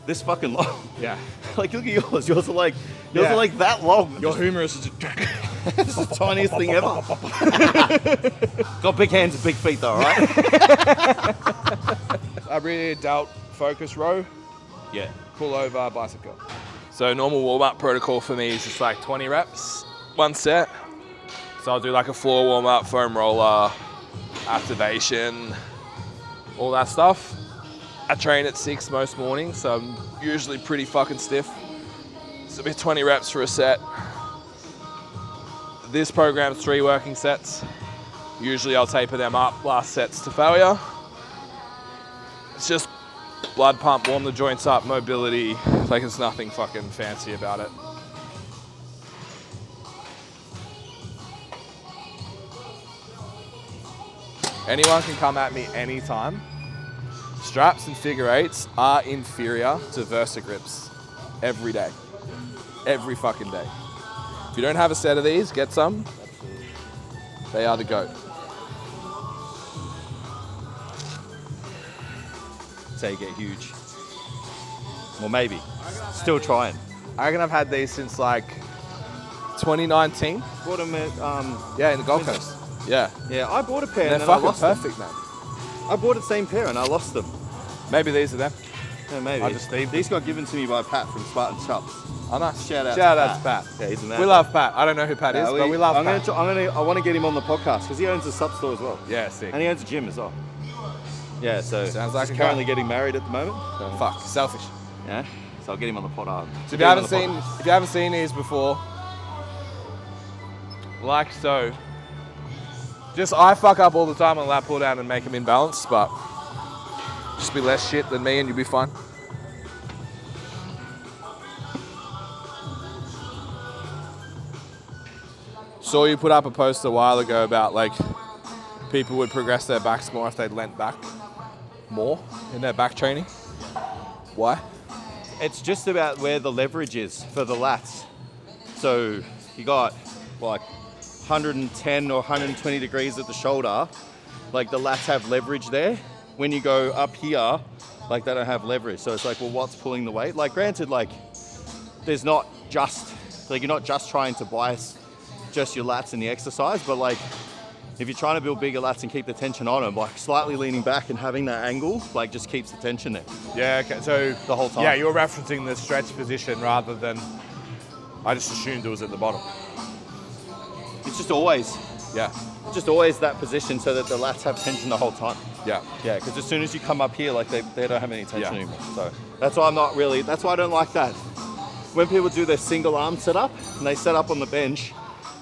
this fucking long. Yeah. Like, look at yours. Yours are like that long. Your humerus is It's the tiniest thing ever. Got big hands and big feet though, right? I really delt focus row. Yeah. Pull over, bicep curl. So normal warm-up protocol for me is just like 20 reps, 1 set. So I'll do like a floor warm-up, foam roller, activation, all that stuff. I train at 6 most mornings, so I'm usually pretty fucking stiff. So it'll be 20 reps for a set. This program's 3 working sets. Usually I'll taper them up, last sets to failure. It's just blood pump, warm the joints up, mobility. Like, it's nothing fucking fancy about it. Anyone can come at me anytime. Straps and figure 8s are inferior to Versa grips every day. Every fucking day. If you don't have a set of these, get some. They are the GOAT. Say you get huge. Well, maybe. Still trying. I reckon I've had these since like 2019. Bought them at Yeah, in the Gold Coast. Yeah. Yeah, I bought a pair They're and then I fucking lost perfect, them. man. I bought the same pair and I lost them. Maybe these are them. Yeah, maybe. I just leave These got given to me by Pat from Spartan Shops. Oh, nice. Shout out to Pat. Yeah, he's an We love Pat. I don't know who Pat is, Yeah, but we love I Pat. want to get him on the podcast because he owns a sub store as well. Yeah, sick. And he owns a gym as well. Yeah, so Sounds like he's a currently guy. getting married at the moment. So, Fuck, selfish. yeah, so I'll get him on the pod. So if you haven't seen these before, like so, just I fuck up all the time on lat pull down and make them in balance, but just be less shit than me and you'll be fine. Saw you put up a post a while ago about like people would progress their backs more if they leant back more in their back training. Why? It's just about where the leverage is for the lats. So you got like 110 or 120 degrees at the shoulder. Like the lats have leverage there. When you go up here, like they don't have leverage. So it's like, well, what's pulling the weight? Like granted, like there's not just, like you're not just trying to bias just your lats in the exercise, but like if you're trying to build bigger lats and keep the tension on them, like slightly leaning back and having that angle, like just keeps the tension there. Yeah, okay. So the whole time. Yeah, you're referencing the stretch position rather than, I just assumed it was at the bottom. It's just always that position so that the lats have tension the whole time. Yeah. Yeah, because as soon as you come up here, like they don't have any tension anymore. So that's why that's why I don't like that. When people do their single arm setup and they set up on the bench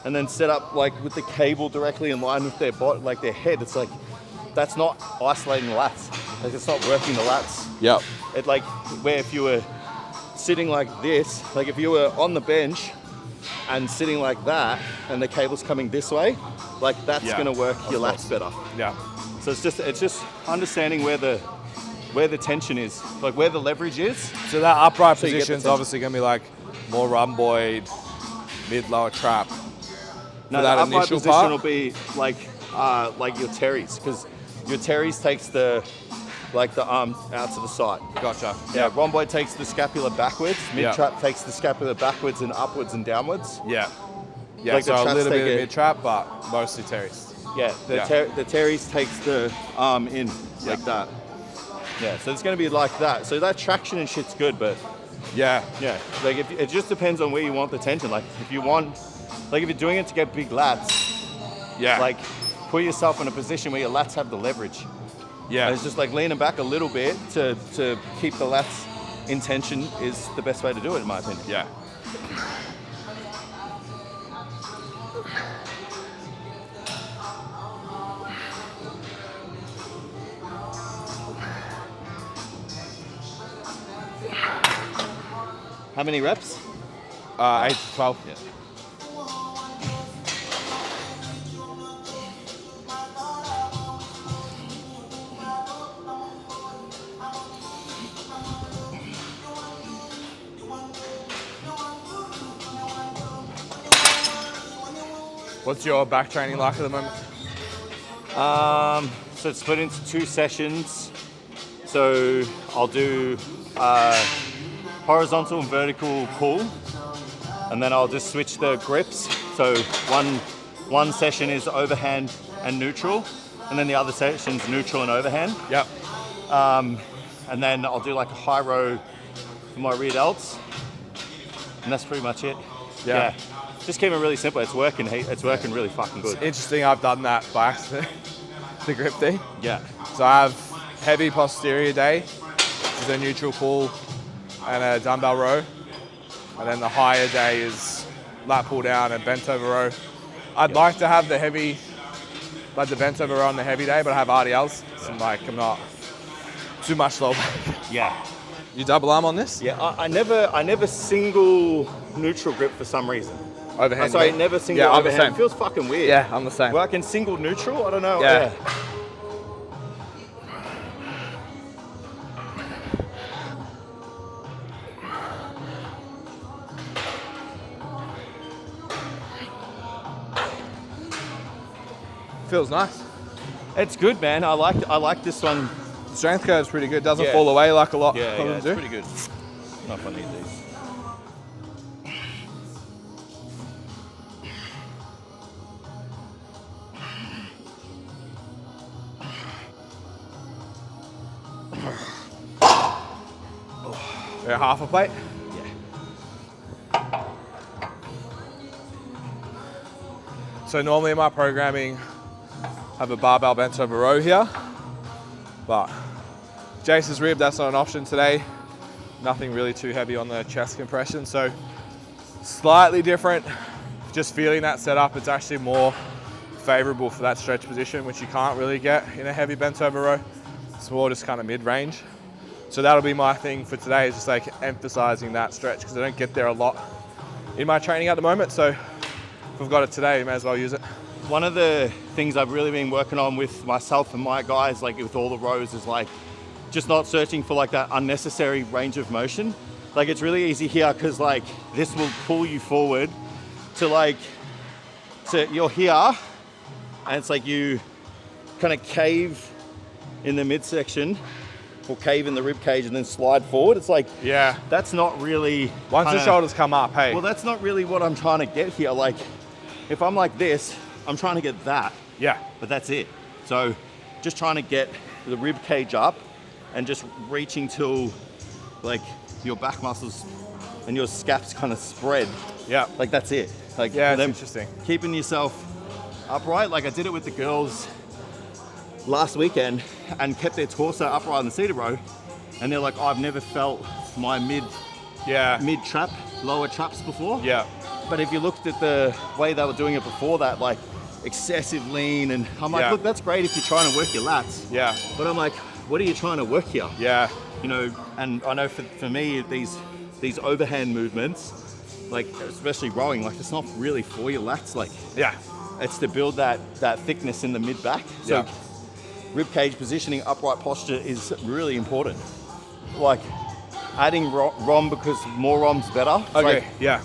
and then set up like with the cable directly in line with their body, like their head, it's like, that's not isolating the lats. Like it's not working the lats. Yep. It like, where if you were sitting like this, like if you were on the bench and sitting like that and the cable's coming this way, like that's gonna work your lats better. Yeah. So it's just understanding where the tension is, like where the leverage is. So that upright So you get the position is tension. obviously going to be like more rhomboid, mid-lower trap. No, that the upright initial position part? will be like your teres, because your teres takes the arm out to the side. Gotcha. Yeah, rhomboid takes the scapula backwards. Mid Yeah. trap takes the scapula backwards and upwards and downwards. Yeah. Yeah, Like the so a traps little they bit of get- mid-trap, but mostly teres. Yeah, the teres takes the arm in like Yeah. that. Yeah, so it's going to be like that. So that traction and shit's good, but Yeah. yeah, like it just depends on where you want the tension. Like if you're doing it to get big lats, Yeah. like put yourself in a position where your lats have the leverage. yeah. And it's just like leaning back a little bit to keep the lats in tension is the best way to do it, in my opinion. Yeah. How many reps? 8 to 12. Yeah. What's your back training like at the moment? So it's split into 2 sessions. So I'll do horizontal and vertical pull, and then I'll just switch the grips. So one session is overhand and neutral, and then the other session's neutral and overhand. Yep. And then I'll do like a high row for my rear delts, and that's pretty much it. Yeah. Just keep it really simple. It's working. It's working really fucking good. It's interesting. I've done that by accident. The grip thing. Yeah. So I have heavy posterior day, which is a neutral pull and a dumbbell row, and then the higher day is lat pull down and bent over row. I'd like to have the heavy, like the bent over row on the heavy day, but I have RDLs, so I'm not too much low back. Yeah. You double arm on this? Yeah. I never single neutral grip for some reason. Overhand. Sorry, never single I'm the overhand. same. It feels fucking weird. Yeah, I'm the same. Well, I can single neutral. I don't know. Yeah. Feels nice. It's good, man. I like this one. The strength curve's pretty good. Doesn't Yeah. fall away like a lot of Yeah, them it's do. pretty good. Not if I need these. Yeah, half a plate. Yeah. So normally in my programming, I have a barbell bent over row here, but Jace's rib, that's not an option today. Nothing really too heavy on the chest compression, so slightly different. Just feeling that setup, it's actually more favorable for that stretch position, which you can't really get in a heavy bent over row. It's more just kind of mid-range. So that'll be my thing for today, is just like emphasizing that stretch, because I don't get there a lot in my training at the moment. So if I've got it today, you may as well use it. One of the things I've really been working on with myself and my guys, like with all the rows, is like just not searching for like that unnecessary range of motion. Like it's really easy here because like this will pull you forward to you're here, and it's like you kind of cave in the midsection or cave in the rib cage and then slide forward. It's like, Yeah. that's not really Once the shoulders come up, hey. well, that's not really what I'm trying to get here. Like if I'm like this, I'm trying to get that, Yeah. but that's it. So just trying to get the rib cage up and just reaching till like your back muscles and your scaps kind of spread. Yeah. Like that's it. Like Yeah, it's them interesting. keeping yourself upright. Like I did it with the girls last weekend and kept their torso upright in the seated row, and they're like, oh, I've never felt my mid trap, lower traps before. Yeah. But if you looked at the way they were doing it before that, like excessive lean, and I'm like, Yeah. look, that's great if you're trying to work your lats. Yeah. But I'm like, what are you trying to work here? Yeah. You know, and I know for me, these overhand movements, like especially rowing, like it's not really for your lats. Like Yeah. it's to build that thickness in the mid back. So Yeah. rib cage positioning, upright posture is really important. Like adding ROM because more ROM's better. It's Okay. like Yeah.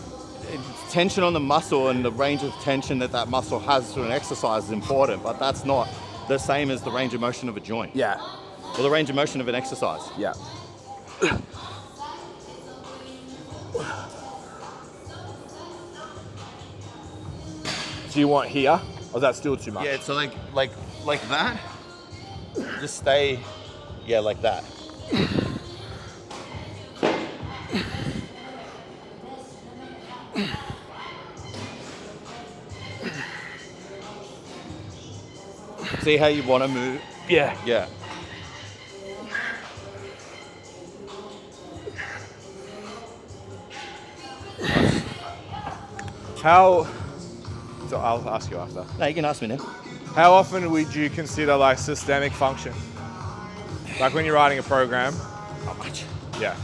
tension on the muscle and the range of tension that muscle has through an exercise is important, but that's not the same as the range of motion of a joint Yeah. or the range of motion of an exercise. Yeah. Do you want here? Or is that still too much? Yeah, so like that. Just stay, yeah, like that. See how you want to move? Yeah. Yeah. How, so I'll ask you after. No, you can ask me now. How often would you consider like systemic function? Like when you're writing a program? Not much. Yeah.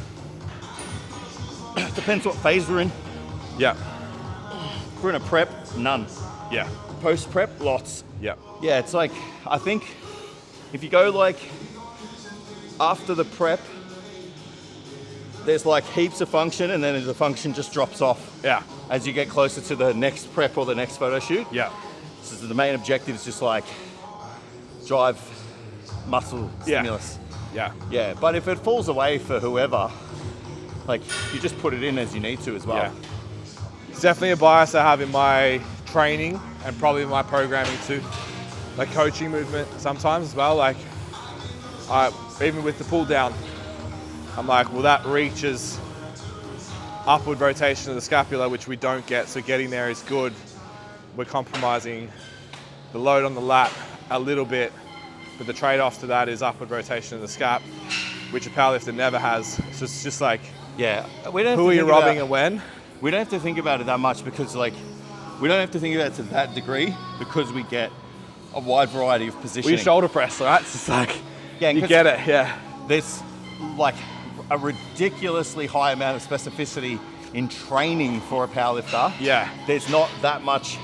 Depends what phase we're in. Yeah. If we're in a prep, none. Yeah. Post prep, lots. Yeah. Yeah, it's like, I think if you go like after the prep, there's like heaps of function, and then the function just drops off Yeah. as you get closer to the next prep or the next photo shoot. Yeah. So the main objective is just like drive muscle Yeah. stimulus. Yeah. Yeah, but if it falls away for whoever, like you just put it in as you need to as well. Yeah. It's definitely a bias I have in my training and probably in my programming too. Like coaching movement sometimes as well. Like even with the pull down, I'm like, well, that reaches upward rotation of the scapula, which we don't get. So getting there is good. We're compromising the load on the lat a little bit, but the trade-off to that is upward rotation of the scap, which a powerlifter never has. So it's just like, Yeah, we don't. who are you robbing and when? We don't have to think about it that much because like we don't have to think about it to that degree because we get a wide variety of positioning. We shoulder press, right? It's just like, Yeah, you get it, yeah. There's like a ridiculously high amount of specificity in training for a powerlifter. Yeah. There's not that much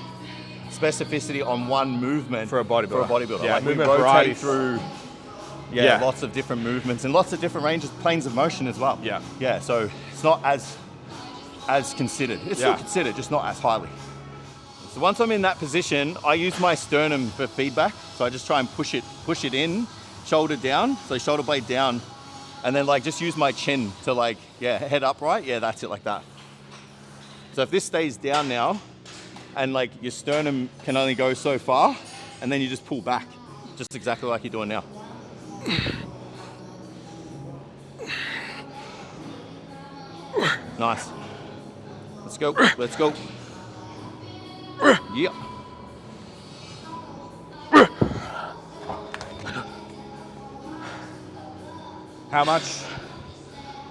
specificity on one movement For a bodybuilder. Yeah, Yeah, like we movement rotate variety. through Yeah. lots of different movements and lots of different ranges, planes of motion as well. Yeah. Yeah, so it's not as considered. It's still considered, just not as highly. So once I'm in that position, I use my sternum for feedback. So I just try and push it in, shoulder down, so shoulder blade down, and then like just use my chin to like, head upright. Yeah, that's it, like that. So if this stays down now, and like your sternum can only go so far, and then you just pull back, just exactly like you're doing now. Nice. Let's go, let's go. Yeah. How much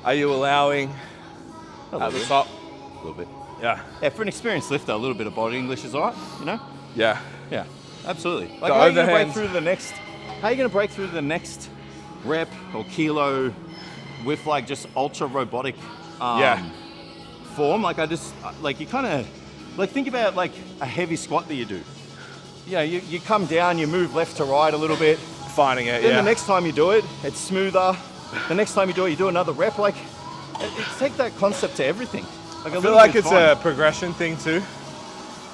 are you allowing at the top? A little bit. Yeah. Yeah, for an experienced lifter, a little bit of body English is all right, you know? Yeah. Yeah, absolutely. Like, The how are you going to break overhand- through the next? How are you going to break through the next rep or kilo with like just ultra robotic form? Like you kind of like think about like a heavy squat that you do. You know, you come down, you move left to right a little bit. Finding it, Then the next time you do it, it's smoother. The next time you do it, you do another rep. Like, take that concept to everything. Like I feel like it's a progression thing too.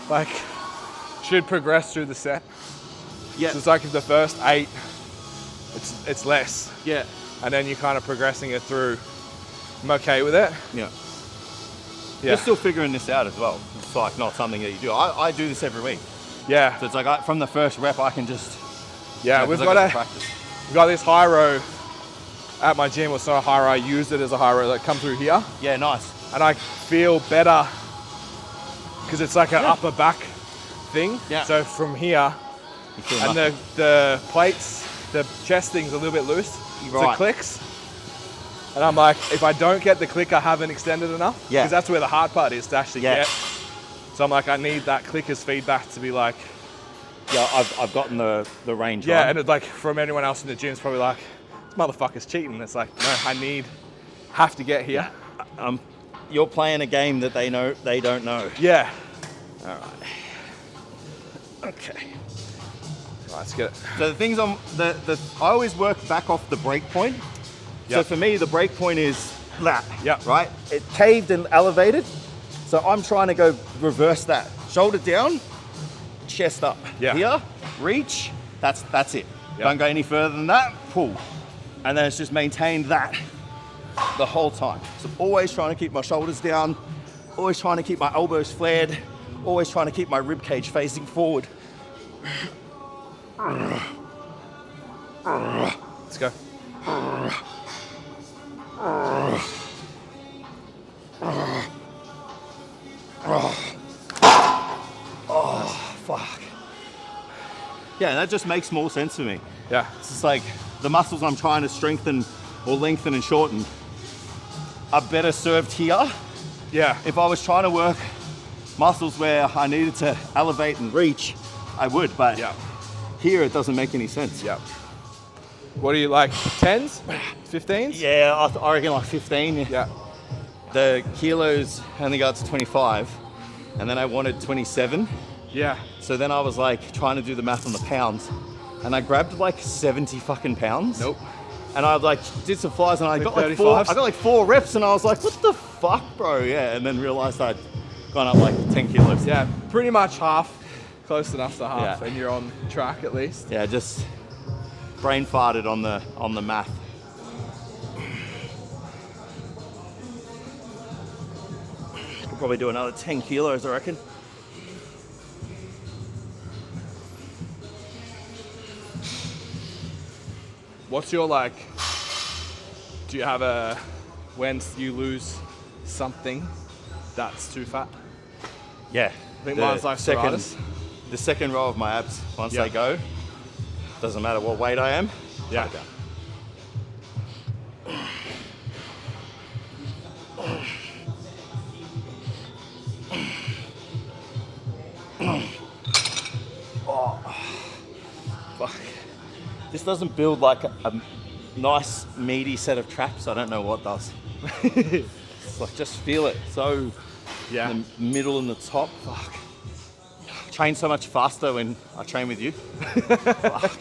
Like, should progress through the set. Yeah. So it's like if the first 8, it's less. Yeah. And then you're kind of progressing it through. I'm okay with it. Yeah. Yeah. You're still figuring this out as well. It's like not something that you do. I do this every week. Yeah. So it's like from the first rep, I can just. Yeah, we've got this high row at my gym. Well, it's not a high row. I use it as a high row that come through here. Yeah, nice. And I feel better because it's like an upper back thing. Yeah. So from here, You feel and nothing. the plates, the chest thing's a little bit loose. So Right. it clicks. And I'm like, if I don't get the click, I haven't extended enough. Yeah. Because that's where the hard part is to actually Yeah. get. So I'm like, I need that clicker's feedback to be like, Yeah, I've gotten the range. yeah. right? And it's like from anyone else in the gym, it's probably like, this motherfucker's cheating. It's like, no, have to get here. You're playing a game that they don't know. Yeah. All right. Okay. Right, let's get it. So the things I always work back off the break point. So Yep. for me, the break point is that. Yep. Right? It caved and elevated. So I'm trying to go reverse that. Shoulder down, chest up. Yeah. Here, reach. That's it. Yep. Don't go any further than that. Pull. And then it's just maintained that the whole time. So always trying to keep my shoulders down. Always trying to keep my elbows flared. Always trying to keep my rib cage facing forward. Let's go. Fuck. Yeah, that just makes more sense for me. Yeah. It's just like the muscles I'm trying to strengthen or lengthen and shorten are better served here. Yeah. If I was trying to work muscles where I needed to elevate and reach, I would, but Yeah. here it doesn't make any sense. Yeah. What do you like? 10s? 15s? Yeah, I reckon like 15. Yeah. The kilos only got to 25, and then I wanted 27. Yeah. So then I was like trying to do the math on the pounds, and I grabbed like 70 fucking pounds. Nope. And I like did some flies, and I Like got like four. 35s? I got like 4 reps, and I was like, "What the fuck, bro?" Yeah, and then realized I'd gone up like 10 kilos. Yeah, pretty much half. Close enough to half, Yeah. and you're on track at least. Yeah, just brain farted on the math. Probably do another 10 kilos, I reckon. What's your like, do you have a, when you lose something that's too fat? Yeah. I think mine's like serratus. The second row of my abs, once Yeah. they go, doesn't matter what weight I am. Yeah. Okay. Oh, fuck. This doesn't build like a nice meaty set of traps. I don't know what does. It's like, just feel it. So Yeah. in the middle and the top. Fuck. I train so much faster when I train with you. Fuck.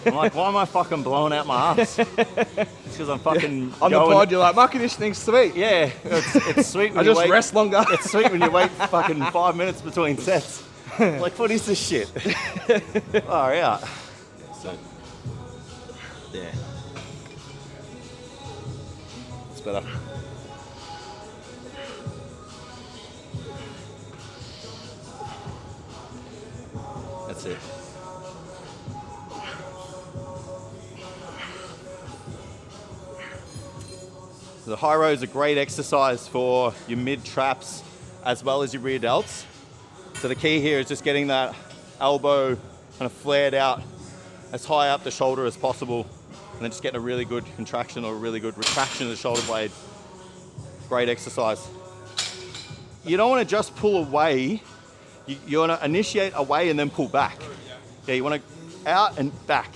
I'm like, why am I fucking blowing out my ass? It's because I'm fucking On the going- pod, you're like, my conditioning's sweet. Yeah, it's sweet when I you just wait. rest longer. It's sweet when you wait fucking 5 minutes between sets. Like, what is this shit? Oh, yeah. So, yeah. It's better. That's it. The high row is a great exercise for your mid traps as well as your rear delts. So the key here is just getting that elbow kind of flared out as high up the shoulder as possible, and then just getting a really good contraction or a really good retraction of the shoulder blade. Great exercise. You don't want to just pull away. You want to initiate away and then pull back. Yeah, you want to out and back.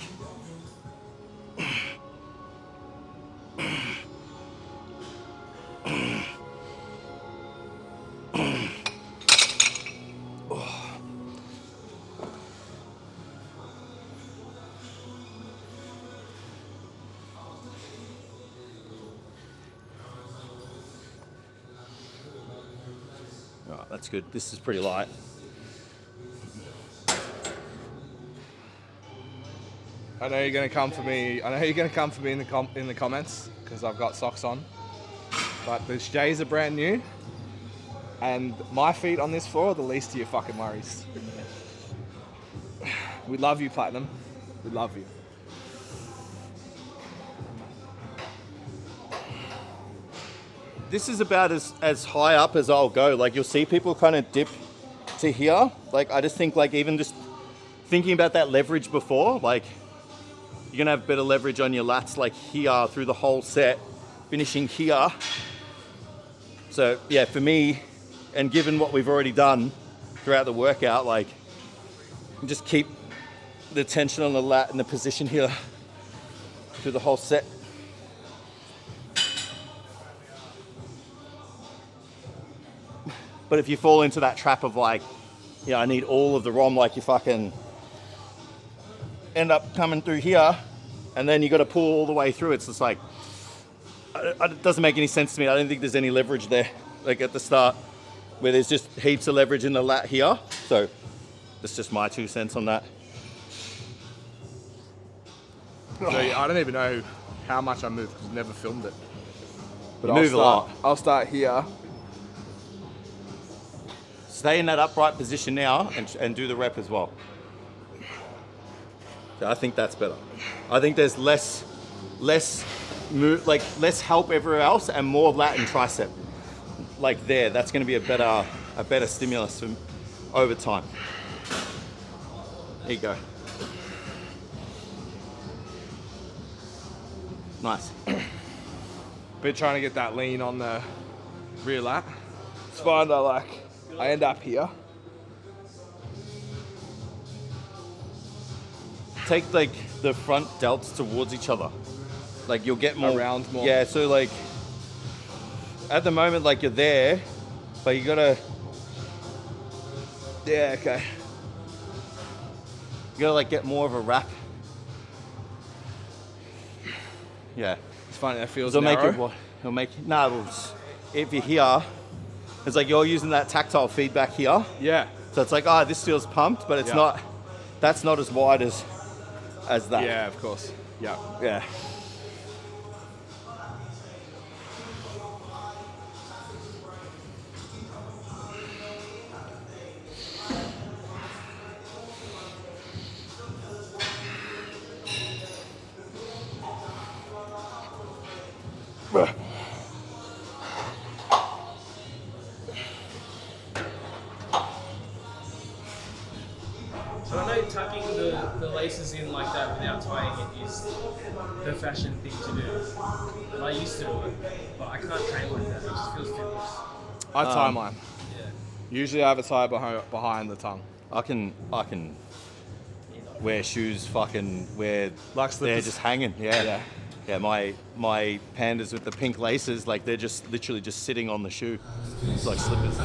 Alright, that's good. This is pretty light. I know you're gonna come for me. I know you're gonna come for me in the comments because I've got socks on. But the J's are brand new, and my feet on this floor are the least of your fucking worries. We love you, Platinum. We love you. This is about as high up as I'll go. Like, you'll see people kind of dip to here. Like, I just think, like, even just thinking about that leverage before, like, you're gonna have better leverage on your lats, like here through the whole set, finishing here. So yeah, for me, and given what we've already done throughout the workout, like, just keep the tension on the lat in the position here through the whole set. But if you fall into that trap of like, yeah, I need all of the ROM, like you fucking end up coming through here and then you got to pull all the way through. It's just like, it doesn't make any sense to me. I don't think there's any leverage there, like at the start, where there's just heaps of leverage in the lat here. So that's just my 2 cents on that. So I don't even know how much I moved because I've never filmed it. But You move a lot. I'll start here. Stay in that upright position now and do the rep as well. So I think that's better. I think there's less help everywhere else and more lat and tricep. Like there, that's going to be a better stimulus over time. There you go. Nice. Been trying to get that lean on the rear lat. It's fine though, I end up here. Take like the front delts towards each other. Like you'll get more around more. Yeah, so like at the moment, like you're there, but you gotta. Yeah, okay. You gotta like get more of a wrap. Yeah. It's funny, that feels It'll narrow. make it what? It'll make it. No, if you're here, it's like you're using that tactile feedback here. Yeah. So it's like, oh, this feels pumped, but it's Yeah. not. That's not as wide as that. Yeah, of course. Yeah. Yeah. tucking the laces in like that without tying it is the fashion thing to do. And I used to do it, but I can't train like that. It just feels too loose. I tie mine. Yeah. Usually I have a tie behind the tongue. I can wear shoes fucking where Like they're slippers. just hanging. Yeah. Yeah, my pandas with the pink laces, like they're just literally just sitting on the shoe. It's like slippers.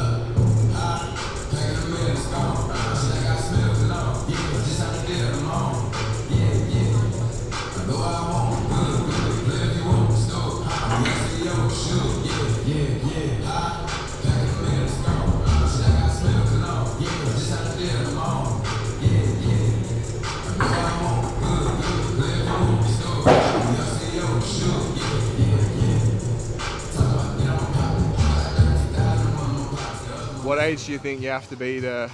What age do you think you have to be for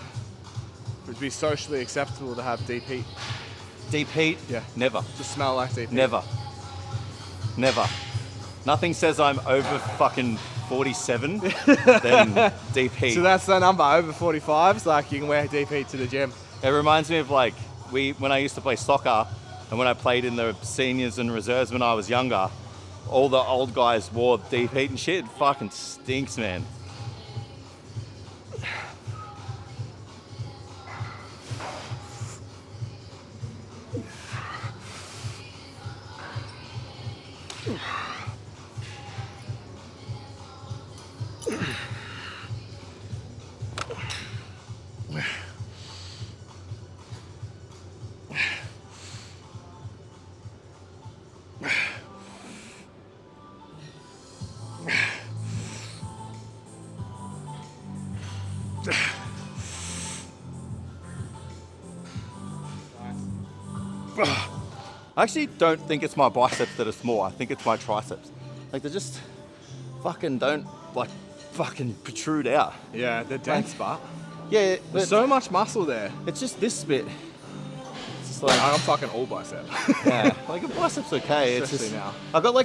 it to be socially acceptable to have deep heat? Deep heat? Yeah. Never. To smell like deep heat? Never. Nothing says I'm over fucking 47 than deep heat. So that's the number, over 45s, like you can wear deep heat to the gym. It reminds me of like when I used to play soccer and when I played in the seniors and reserves when I was younger, all the old guys wore deep heat and shit. It fucking stinks, man. I actually don't think it's my biceps that are small. I think it's my triceps. Like they just fucking don't like fucking protrude out. Yeah, they're dense, but Yeah, but there's so much muscle there. it's just this bit. It's just like I'm fucking all bicep. yeah, like a biceps okay. It's Especially just now. I got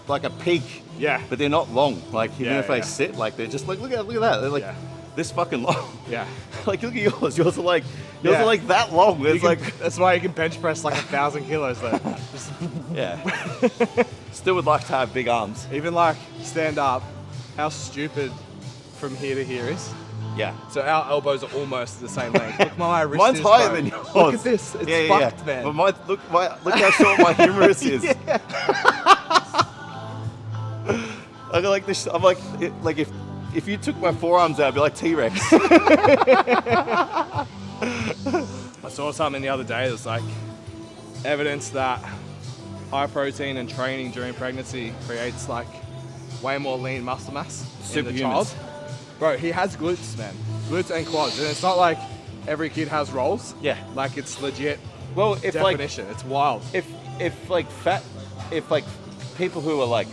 like a peak. Yeah. But they're not long. Like even Yeah, if they yeah. sit, like they're just like look at that. They're like Yeah. this fucking long. Yeah. Like look at yours. Yours are like Yeah. that long. It's That's why you can bench press like 1,000 kilos though. Just, yeah. Still would like to have big arms. even like stand up, how stupid from here to here is. Yeah. So our elbows are almost the same length. Look, my wrist Mine's is, higher bro. than yours. Look at this. It's fucked, man. But look how short my humerus is. I go like this. I'm like if you took my forearms out, I'd be like T-Rex. I saw something the other day that's like evidence that high protein and training during pregnancy creates like way more lean muscle mass in the Superhumans. child. Bro, he has glutes, man. Glutes and quads. And it's not like every kid has rolls. Yeah. Like it's legit Well, if definition. It's wild. if people who are like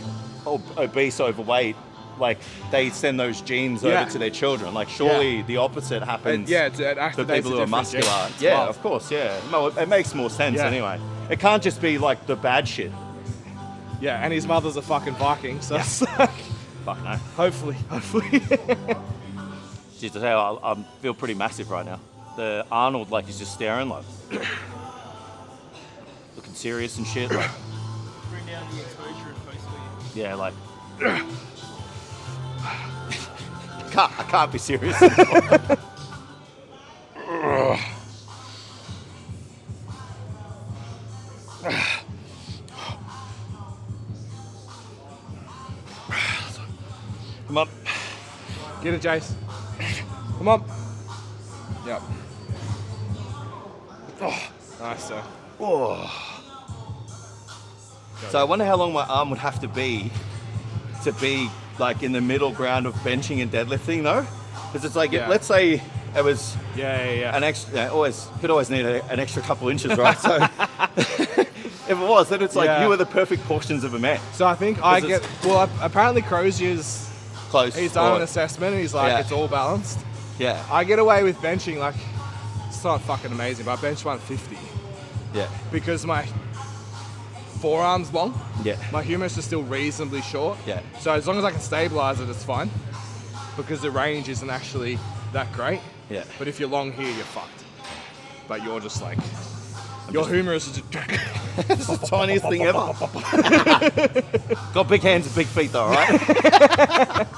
obese, overweight, like they send those genes Yeah. over to their children. Like surely Yeah. the opposite happens. It For activates people who a are different muscular. gene. It's Yeah, wild. of course, yeah. No, it makes more sense Yeah. anyway. It can't just be like the bad shit. Yeah, and his mother's a fucking Viking, so it's like, Fuck no. hopefully. Jeez, I tell you, I feel pretty massive right now. The Arnold, like, is just staring, like, looking serious and shit. Like, Bring down the exposure and post weight. yeah, like, I can't be serious anymore. Come on. Get it, Jace. Come on. Yep. Oh, nice, sir. Oh. So I wonder how long my arm would have to be like in the middle ground of benching and deadlifting though, because it's like Yeah. let's say it was Yeah. an extra. Could always need an extra couple inches, right? So if it was, then it's like Yeah. you were the perfect portions of a man. So I think I Because get. Well, apparently Crozier's. Close. He's done or- an assessment and he's like, Yeah. it's all balanced. Yeah. I get away with benching like, it's not fucking amazing, but I bench 150 Yeah. because my forearm's long. Yeah. My humerus is still reasonably short. Yeah. So as long as I can stabilize it, it's fine. Because the range isn't actually that great. Yeah. But if you're long here, you're fucked. but you're just like, your humerus is just... It's the tiniest thing ever. Got big hands and big feet though, right?